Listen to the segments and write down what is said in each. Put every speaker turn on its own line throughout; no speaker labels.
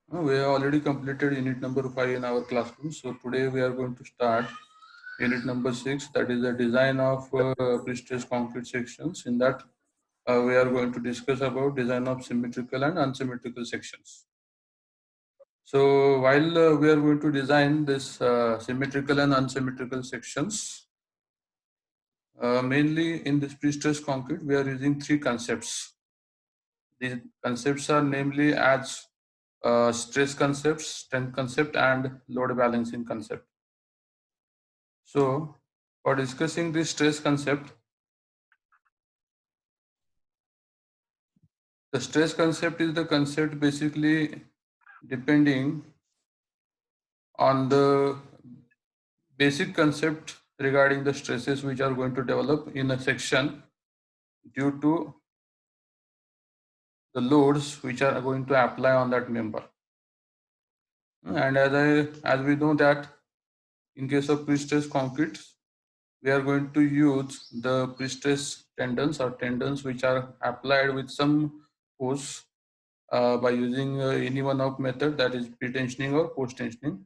We have already completed unit number 5 in our classroom. So today we are going to start unit number 6, that is the design of pre-stressed concrete sections. In that we are going to discuss about design of symmetrical and unsymmetrical sections. So while we are going to design this symmetrical and unsymmetrical sections, mainly in this pre-stressed concrete, we are using three concepts. These concepts are namely as stress concepts, strength concept, and load balancing concept. So, for discussing this stress concept, the stress concept is the concept basically depending on the basic concept regarding the stresses which are going to develop in a section due to the loads which are going to apply on that member. And as we know that in case of pre-stressed concrete, we are going to use the pre-stress tendons or tendons which are applied with some force by using any one of method, that is pre-tensioning or post-tensioning.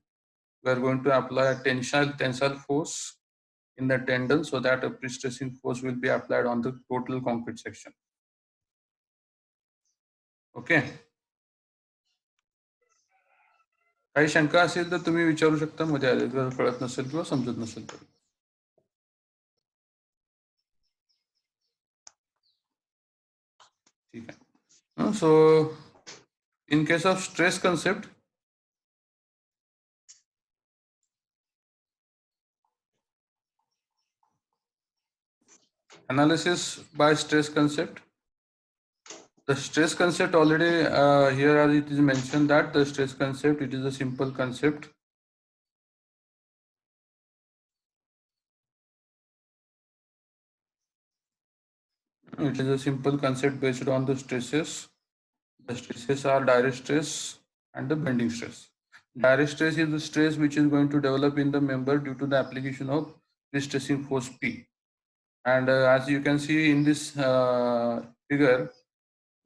We are going to apply a tensile force in the tendon so that a pre-stressing force will be applied on the total concrete section. Okay. काही शंका असेल तर तुम्ही विचारू शकता मध्ये आले जर कळत नसेल किंवा समजत नसेल तर. ठीक आहे. So in case of stress concept, analysis by stress concept. The stress concept already here as it is mentioned that the stress concept, it is a simple concept. It is a simple concept based on the stresses. The stresses are direct stress and the bending stress. Direct stress is the stress which is going to develop in the member due to the application of pre-stressing force P. And as you can see in this figure,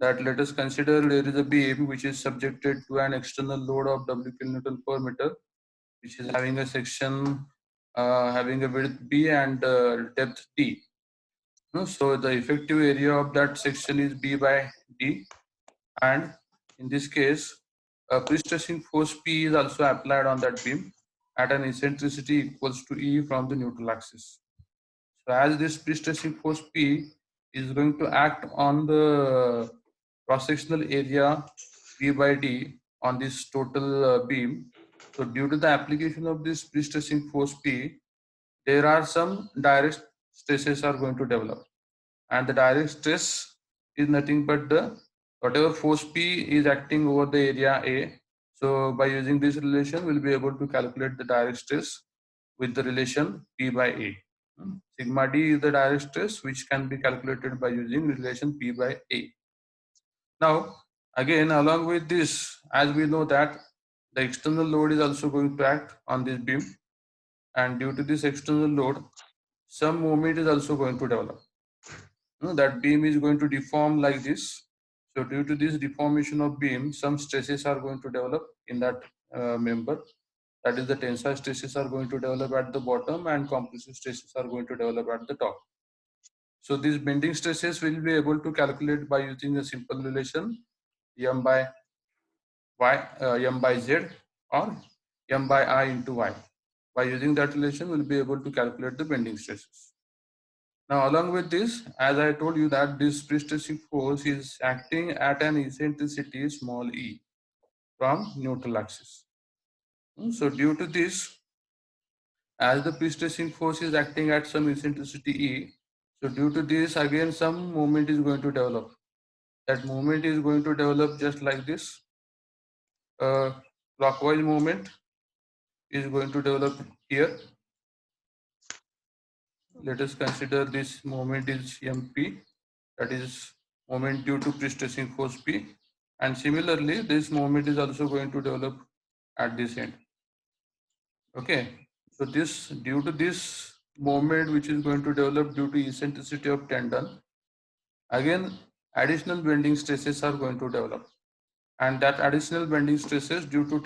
that let us consider there is a beam which is subjected to an external load of W kilonewton per meter, which is having a section having a width B and depth D. So the effective area of that section is B by D, and in this case, a pre-stressing force P is also applied on that beam at an eccentricity equals to E from the neutral axis. So as this pre-stressing force P is going to act on the cross-sectional area B by D on this total beam. So due to the application of this pre-stressing force P, there are some direct stresses are going to develop. And the direct stress is nothing but the whatever force P is acting over the area A. So by using this relation, we'll be able to calculate the direct stress with the relation P by A. Sigma D is the direct stress which can be calculated by using relation P by A. Now, again, along with this, as we know that the external load is also going to act on this beam, and due to this external load, some moment is also going to develop. That beam is going to deform like this. So due to this deformation of beam, some stresses are going to develop in that member. That is, the tensile stresses are going to develop at the bottom and compressive stresses are going to develop at the top. So these bending stresses will be able to calculate by using a simple relation m by y, m by z, or m by I into y. By using that relation, we'll be able to calculate the bending stresses. Now, along with this, as I told you that this pre-stressing force is acting at an eccentricity small e from neutral axis. So due to this, as the pre-stressing force is acting at some eccentricity e, so due to this, again some moment is going to develop. That moment is going to develop just like this. Clockwise moment is going to develop here. Let us consider this moment is mp, that is moment due to pre-stressing force P, and similarly this moment is also going to develop at this end. Okay, so this due to this moment which is going to develop due to eccentricity of tendon, again additional bending stresses are going to develop. and that additional bending stresses due to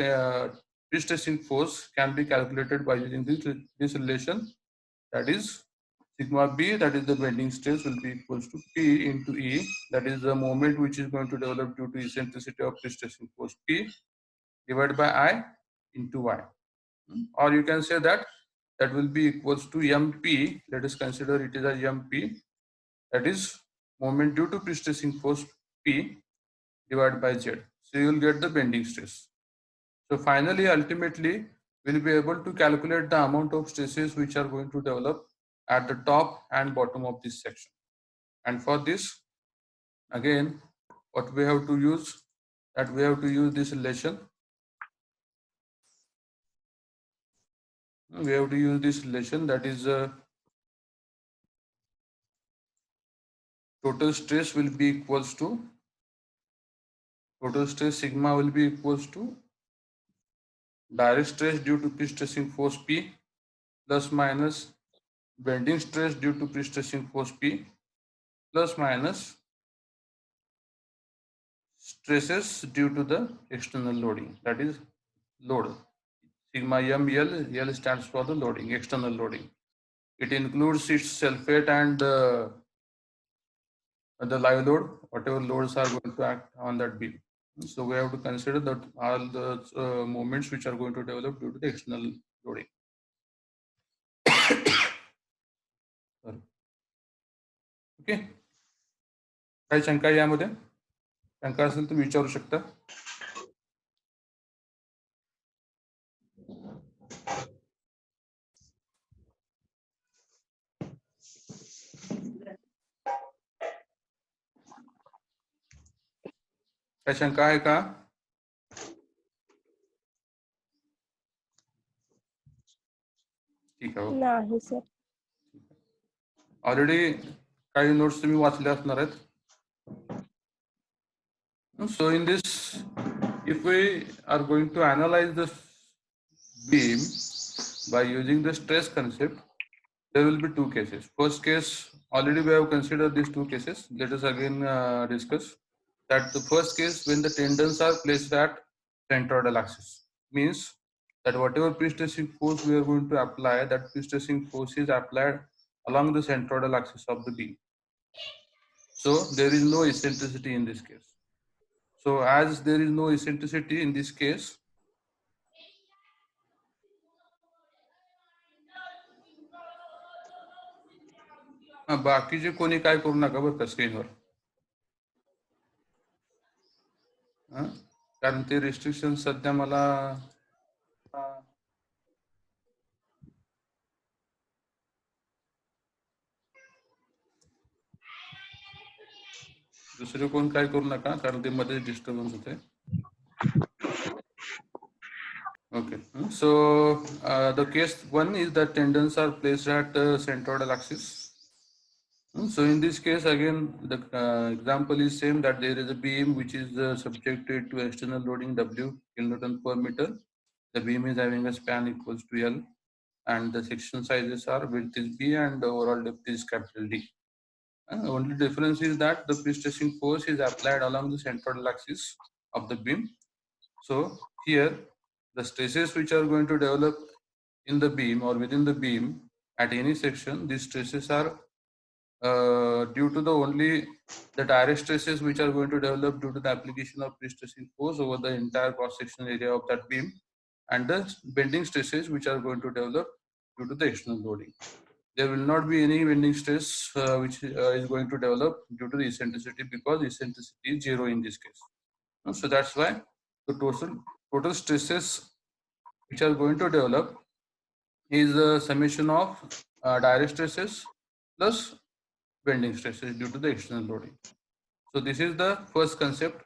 pre-stressing force can be calculated by using this relation, that is sigma b, that is the bending stress, will be equals to P into E, that is the moment which is going to develop due to eccentricity of pre-stressing force P, divided by I into Y. Or you can say that that will be equals to MP, let us consider it is a MP, that is moment due to pre-stressing force P divided by Z. So you will get the bending stress. So finally, ultimately, we'll be able to calculate the amount of stresses which are going to develop at the top and bottom of this section. And for this, again, what we have to use, that we have to use this relation. We have to use this relation, that is total stress will be equals to, total stress sigma will be equals to direct stress due to pre-stressing force P plus minus bending stress due to pre-stressing force P plus minus stresses due to the external loading, that is load. Sigma L stands for the loading, external loading. It includes its self-weight and the live load, whatever loads are going to act on that beam. So we have to consider that all the moments which are going to develop due to the external loading. Sorry. Okay, काही शंका यामध्ये? शंका असेल तर विचारू शकता. काही शंका आहे का? ठीक आहे.
नाही सर.
ऑलरेडी काही नोट्स तुम्ही वाचले असणार आहेत. So in this, if we are going to analyze the beam by using the stress concept, there will be two cases. First case, already we have considered these two cases. Let us again discuss that the first case, when the tendons are placed at centroidal axis, means that whatever pre-stressing force we are going to apply, that pre-stressing force is applied along the centroidal axis of the beam. So there is no eccentricity in this case. So as there is no eccentricity in this case, बाकीचे कोणी काय करू नका बरं का स्क्रीनवर, कारण ते रिस्ट्रिक्शन सध्या मला दुसरे कोण काय करू नका, कारण ते मध्ये डिस्टर्बन्स होते. Okay, so the case one is that tendons are placed at centroidal axis. So in this case, again, the example is same, that there is a beam which is subjected to external loading W kilonewton per meter. The beam is having a span equals to L, and the section sizes are width is B and the overall depth is capital D. Only difference is that the pre-stressing force is applied along the centroidal axis of the beam. So here, the stresses which are going to develop in the beam or within the beam at any section, these stresses are due to the only the direct stresses which are going to develop due to the application of pre-stressing force over the entire cross-sectional area of that beam, and the bending stresses which are going to develop due to the external loading. There will not be any bending stress which is going to develop due to the eccentricity, because eccentricity is zero in this case. So that's why the total stresses which are going to develop is a summation of direct stresses plus bending stresses due to the external loading. So this is the first concept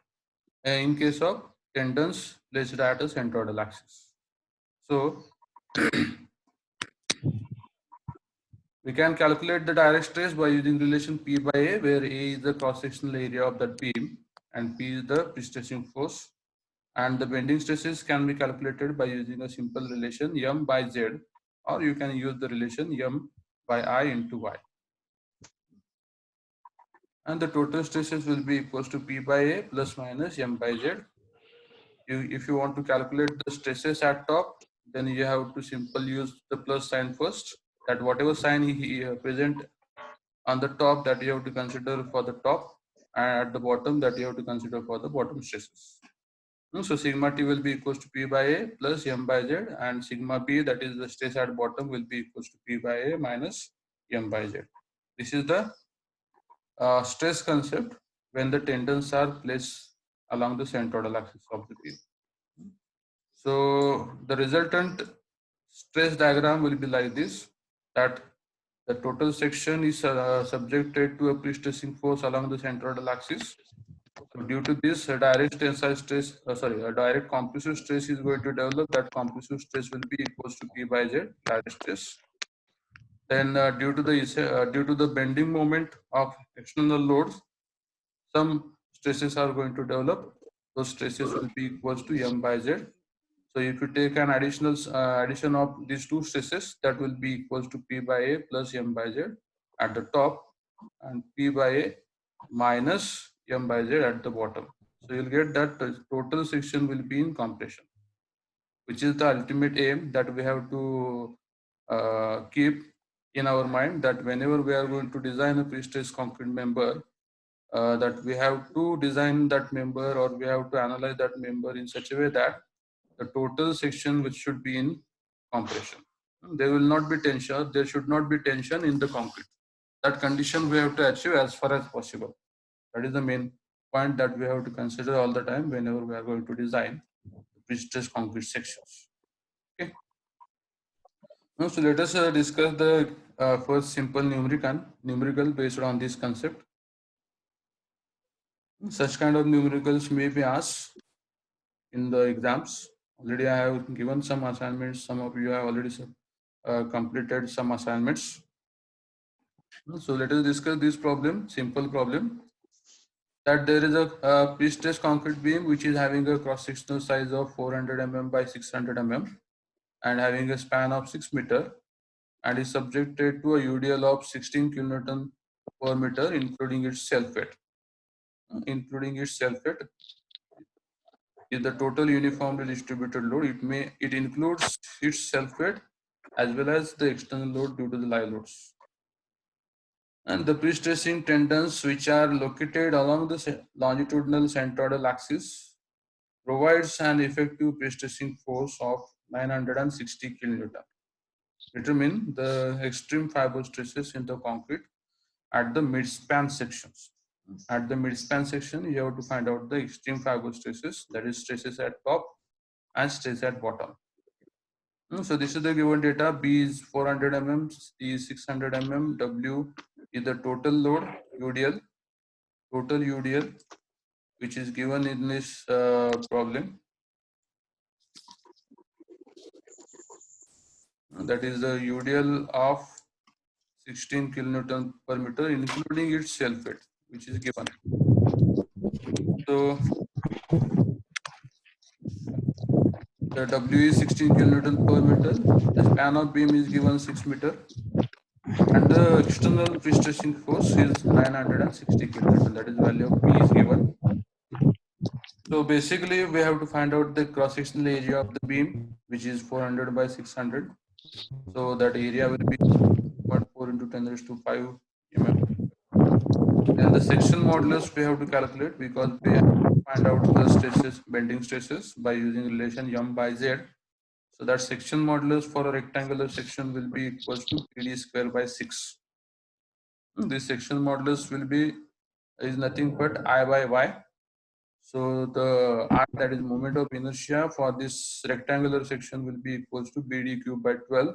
in case of tendons placed at a centroidal axis. So we can calculate the direct stress by using relation P by A, where A is the cross-sectional area of that beam and P is the pre-stressing force. And the bending stresses can be calculated by using a simple relation M by Z, or you can use the relation M by I into Y. And the total stresses will be equals to P by A plus minus M by Z if you want to calculate the stresses at top, then you have to simply use the plus sign first, that whatever sign he present on the top, that you have to consider for the top, and at the bottom, that you have to consider for the bottom stresses. So sigma T will be equals to P by A plus M by Z, and sigma B, that is the stress at bottom, will be equals to P by A minus M by Z. This is the stress concept when the tendons are placed along the centroidal axis of the beam. So the resultant stress diagram will be like this, that the total section is subjected to a pre-stressing force along the centroidal axis. So due to this, a direct tensile stress, a direct compressive stress is going to develop. That compressive stress will be equals to P by Z, direct stress. Then due to the bending moment of external loads, some stresses are going to develop. Those stresses will be equals to M by Z. So if you take an additional addition of these two stresses, that will be equals to P by A plus M by Z at the top, and P by A minus M by Z at the bottom. So you'll get that the total section will be in compression, which is the ultimate aim that we have to keep in our mind, that whenever we are going to design a pre-stressed concrete member, that we have to design that member, or we have to analyze that member in such a way that the total section which should be in compression. There will not be tension, there should not be tension in the concrete. That condition we have to achieve as far as possible. That is the main point that we have to consider all the time whenever we are going to design pre-stressed concrete sections. Okay. Now, so let us discuss the first simple numerical based on this concept. Such kind of numericals may be asked in the exams. Already I have given some assignments. Some of you have already completed some assignments. So let us discuss this problem, simple problem, that there is a pre-stressed concrete beam which is having a cross-sectional size of 400 mm by 600 mm and having a span of 6 meter, and is subjected to a UDL of 16 kN per meter, including its self-weight. Including its self-weight is the total uniformly distributed load. It includes its self-weight as well as the external load due to the live loads. And the pre-stressing tendons, which are located along the longitudinal centroidal axis, provides an effective pre-stressing force of 960 kN. Determine the extreme fiber stresses in the concrete at the mid-span sections. At the mid-span section, you have to find out the extreme fiber stresses, that is stresses at top and stress at bottom. So this is the given data. B is 400 mm, C is 600 mm, W is the total load, UDL, which is given in this problem. That is the UDL of 16 kilonewton per meter, including its self-weight, which is given. So the W is 16 kilonewton per meter. The span of beam is given 6 meter, and the external pre-stressing force is 960 kilonewton. That is value of P is given. So basically, we have to find out the cross-sectional area of the beam, which is 400 by 600. So that area will be 0.4 into 10 raised to 5 mm. Then the section modulus we have to calculate, because we have to find out the stresses, bending stresses, by using relation M by Z. So that section modulus for a rectangular section will be equals to PD square by 6. This section modulus will be is nothing but I by Y. So the I, that is moment of inertia, for this rectangular section will be equals to BD cube by 12,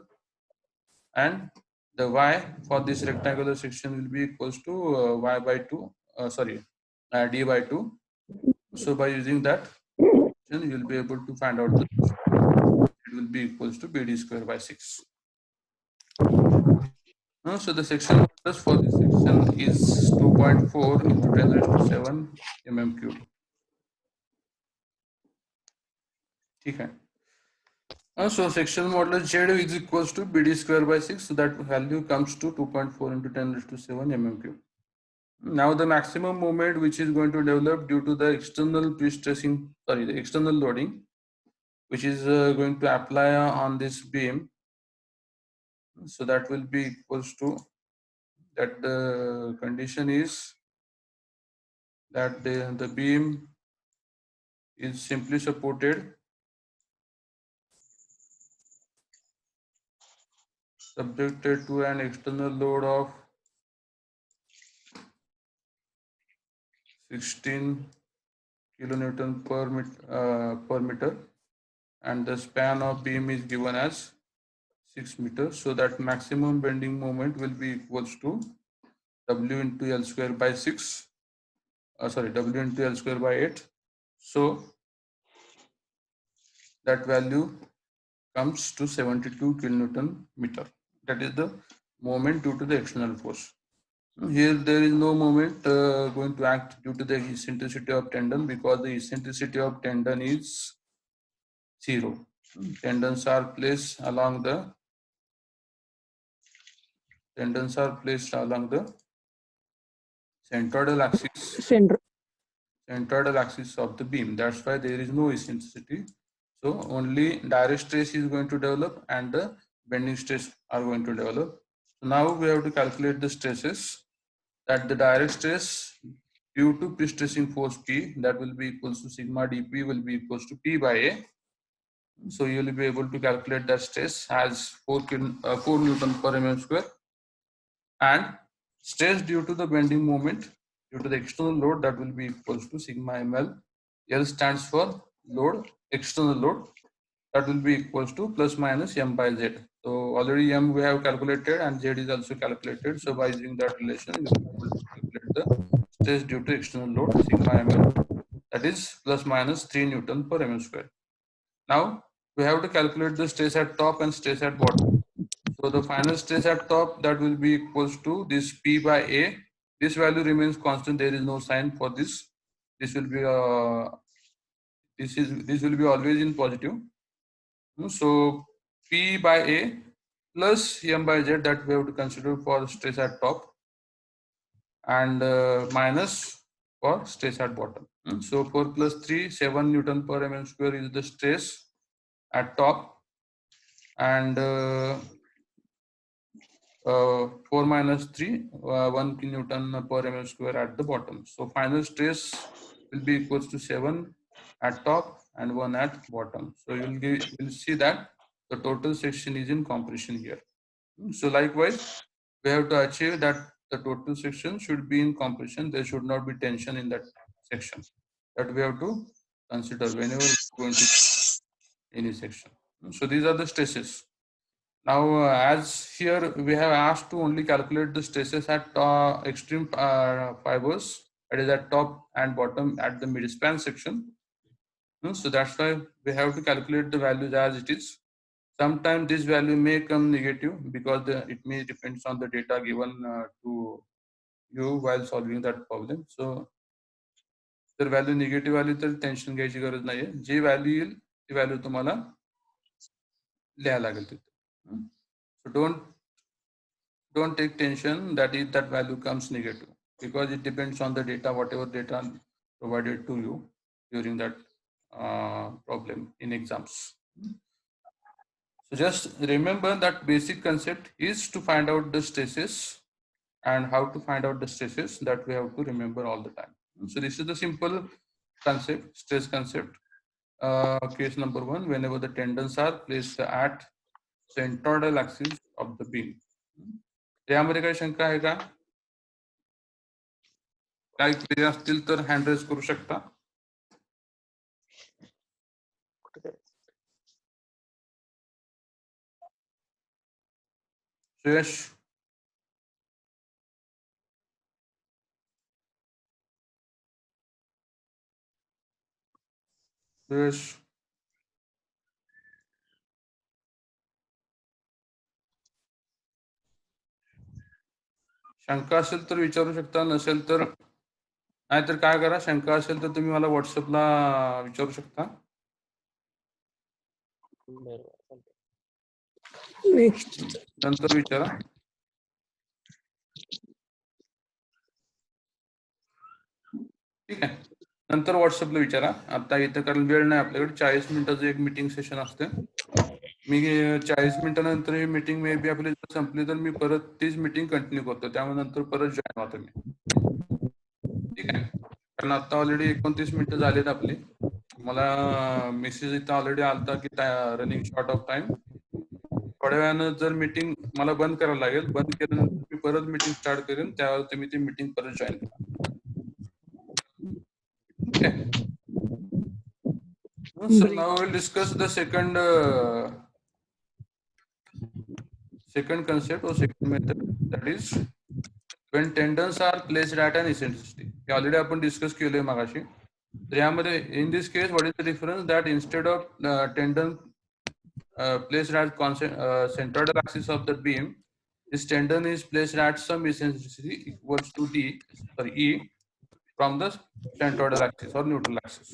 and the Y for this rectangular section will be equals to Y by 2, D by 2. So by using that, you will be able to find out the it will be equals to BD square by 6. So the section modulus for this section is 2.4 into 10 raised to 7 mm cube. Okay. So section modulus Z is equals to BD square by 6. So that value comes to 2.4 into 10 raised to 7 mm cube. Now the maximum moment which is going to develop due to the external pre-stressing, sorry, the external loading, which is going to apply on this beam. So that will be equals to that the condition is that the beam is simply supported subjected to an external load of 16 kilonewton per meter, and the span of beam is given as 6 meters. So that maximum bending moment will be equals to W into L square by 6. W into L square by 8. So that value comes to 72 kilonewton meter. That is the moment due to the external force. Here there is no moment going to act due to the eccentricity of tendon, because the eccentricity of tendon is 0. Tendons are placed along the centroidal axis of the beam. That's why there is no eccentricity. So only direct stress is going to develop and the bending stress are going to develop. So now we have to calculate the stresses. That the direct stress due to pre-stressing force P, that will be equals to sigma dP will be equals to P by A. So you will be able to calculate that stress as 4 Newton per mm square, and stress due to the bending moment due to the external load, that will be equals to sigma ml. L stands for load, external load, that will be equals to plus minus m by z. So already m we have calculated and z is also calculated. So by using that relation, you will be able to calculate the stress due to external load sigma ml, that is plus minus 3 Newton per mm square. Now we have to calculate the stress at top and stress at bottom. So the final stress at top, that will be equals to this P by A. This value remains constant. There is no sign for this. This will be this will be always in positive. So P by A plus M by Z, that we have to consider for stress at top, and minus for stress at bottom. So 4 plus 3, 7 Newton per mm square is the stress at top, and 4 minus 3, 1 kilonewton per mm square at the bottom. So final stress will be equals to 7 at top and 1 at bottom. So you'll see that the total section is in compression here. So likewise, we have to achieve that the total section should be in compression. There should not be tension in that section. That we have to consider whenever we're going to any section. So these are the stresses. Now, as here we have asked to only calculate the stresses at extreme fibers, that is at top and bottom at the midspan section. So that's why we have to calculate the values as it is. Sometimes this value may come negative because it may depends on the data given to you while solving that problem. So जर value negative आली तर tension घ्यायची गरज नाहीये. जी value येईल ती value तुम्हाला लिहायला लागेल तिथे. So don't take tension that if that value comes negative, because it depends on the data, whatever data provided to you during that problem in exams. So just remember that basic concept is to find out the stresses, and how to find out the stresses, that we have to remember all the time. So this is the simple concept, stress concept. Case number 1, whenever the tendons are placed at centroidal axis of the beam. यामध्ये काही शंका आहे का? काही query असतील तर hand raise करू शकता. सुयश, सुयश, शंका असेल तर विचारू शकता, नसेल तर नाहीतर काय करा, शंका असेल तर तुम्ही मला व्हॉट्सअपला विचारू शकता. नंतर विचारा. ठीक आहे. नंतर व्हॉट्सअपला विचारा. आता इथं कारण वेळ नाही आपल्याकडे. 40 मिनिटाचं एक मीटिंग सेशन असते. मी 40 मिनिटानंतर ही मीटिंग मे बी आपली संपली तर मी परत तीच मीटिंग कंटिन्यू करतो. त्यामुळे नंतर परत जॉईन व्हा तुम्ही. ठीक आहे. कारण आता ऑलरेडी 29 मिनिटं झालेत आपली. मला मेसेज इथं ऑलरेडी आलता की रनिंग शॉर्ट ऑफ टाइम. थोड्या वेळानं जर मीटिंग मला बंद करावं लागेल. बंद केल्यानंतर मी परत मीटिंग स्टार्ट करेन. त्यावेळेस तुम्ही ती मीटिंग परत जॉईन करा. Okay. So now we'll discuss the second concept or second method, that is when tendons are placed at an eccentricity. Hey already आपण discuss केलंय मगाशी. तर यामध्ये in this case what is the difference, that instead of tendon placed at centroidal axis of the beam, this tendon is placed at some eccentricity equals to E from the centroidal axis or neutral axis.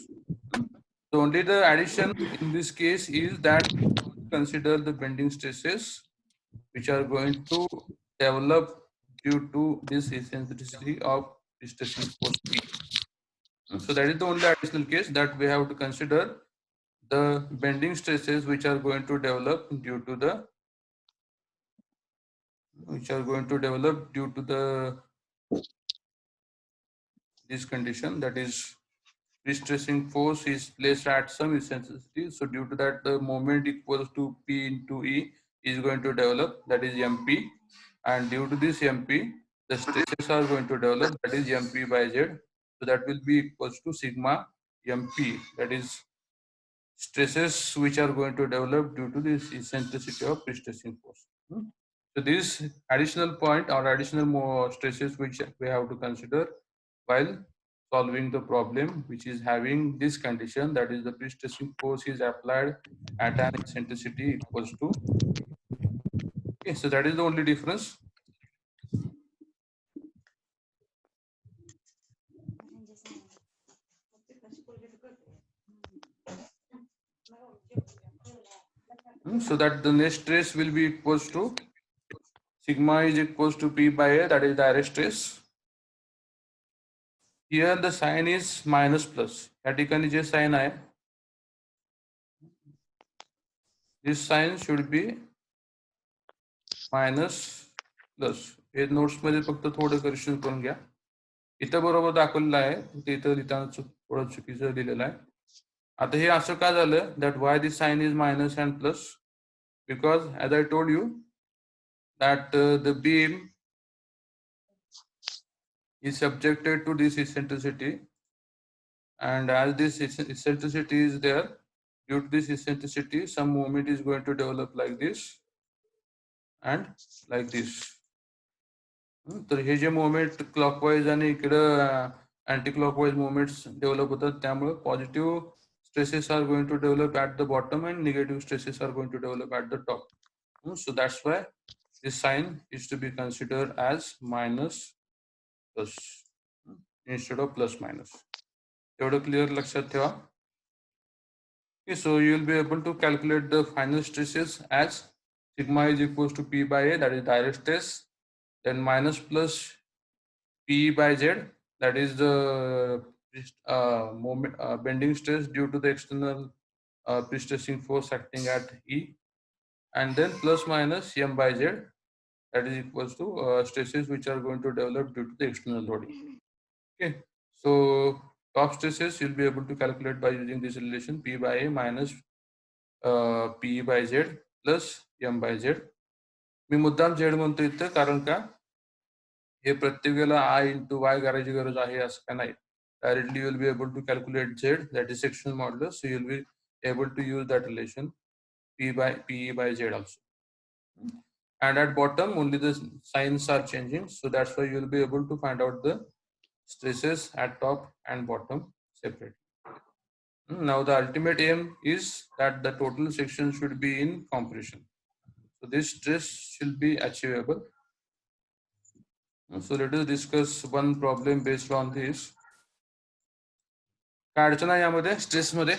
So only the addition in this case is that consider the bending stresses which are going to develop due to this eccentricity of stressing force P. So that is the only additional case that we have to consider the bending stresses which are going to develop due to this condition, that is pre-stressing force is placed at some eccentricity. So due to that, the moment equals to P into E is going to develop, that is MP. And due to this MP, the stresses are going to develop, that is MP by Z. So that will be equals to sigma MP, that is stresses which are going to develop due to this eccentricity of pre-stressing force. So this additional point or additional more stresses which we have to consider while solving the problem which is having this condition, that is the pre-stressing force is applied at an eccentricity equals to. Okay, so that is the only difference. So that the net stress will be equals to sigma is equals to P by A, that is direct stress. Here the sign is minus plus. या ठिकाणी जे sign आहे, this sign should be minus plus. हे notes मध्ये फक्त थोडं correction करून घ्या. इथं बरोबर दाखवलेलं आहे, ते इथं लिहिताना थोडं चुकीचं लिहिलेलं आहे. आता हे असं का झालं, that why this sign is minus and plus, because as I told you that the beam is subjected to this eccentricity, and as this eccentricity is there, due to this eccentricity some moment is going to develop like this and like this. तर हे जे moment clockwise आणि इकडं anti clockwise moments develop होतात, त्यामुळे positive stresses are going to develop at the bottom and negative stresses are going to develop at the top. So that's why this sign is to be considered as minus plus instead of plus minus. एवढं clear लक्षात ठेवा. Okay, so you will be able to calculate the final stresses as sigma is equals to P by A, that is direct stress, then minus plus P by Z, that is the moment bending stress due to the external pre-stressing force acting at E, and then plus minus M by Z, that is equals to stresses which are going to develop due to the external loading. Okay, so top stresses you'll be able to calculate by using this relation P by A minus P by Z plus M by Z. मी मुद्दाम Z म्हणतो इथं कारण का हे प्रत्येक वेळेला I into Y करायची गरज आहे असं काय नाही. Directly you will be able to calculate Z, that is sectional modulus, so you will be able to use that relation P by PE by Z also. And at bottom only the signs are changing, so that's why you will be able to find out the stresses at top and bottom separately. Now the ultimate aim is that the total section should be in compression. So this stress should be achievable. So let us discuss one problem based on this. काय अडचण आहे यामध्ये stress मध्ये?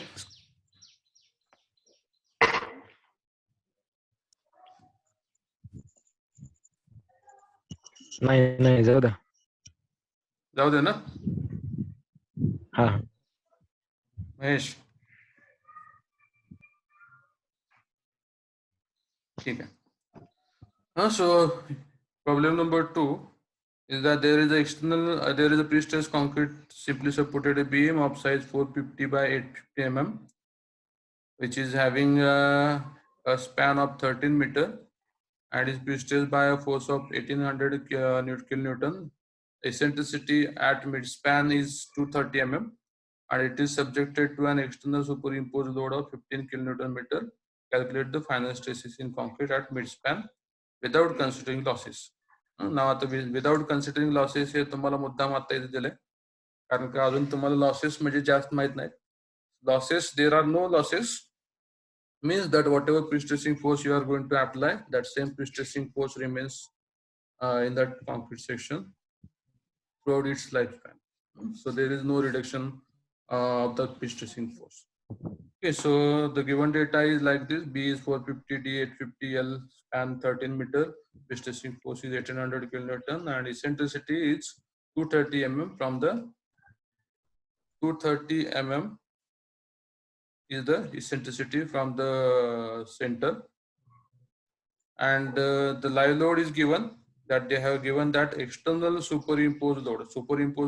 नाही जाऊ द्या.
जाऊ दे ना.
हाँ
महेश ठीक है. So problem number 2 is that there is a external there is a pre-stressed concrete simply supported a beam of size 450 by 850 mm, which is having a span of 13 meter and is pre-stressed by a force of 1800 kilonewton. Eccentricity at mid-span is 230 mm and it is subjected to an external superimposed load of 15 kilonewton meter. Calculate the final stresses in concrete at mid-span without considering losses. नाव आता without considering losses हे तुम्हाला मुद्दाम आता इथे दिले कारण का अजून तुम्हाला लॉसेस म्हणजे जास्त माहित नाही. Losses there are no losses means that whatever pre-stressing force you are going to apply, that same pre-stressing force remains in that concrete section throughout its lifespan. So there is no reduction of the pre-stressing force. Okay, so the given data is like this: B is 450, D 850, L span 13 meter, pre-stressing force is 1800 kilonewton, and eccentricity is 230 mm from the 230 mm is the eccentricity from the center, and the live load is given that they have given that external superimposed load. Superimposed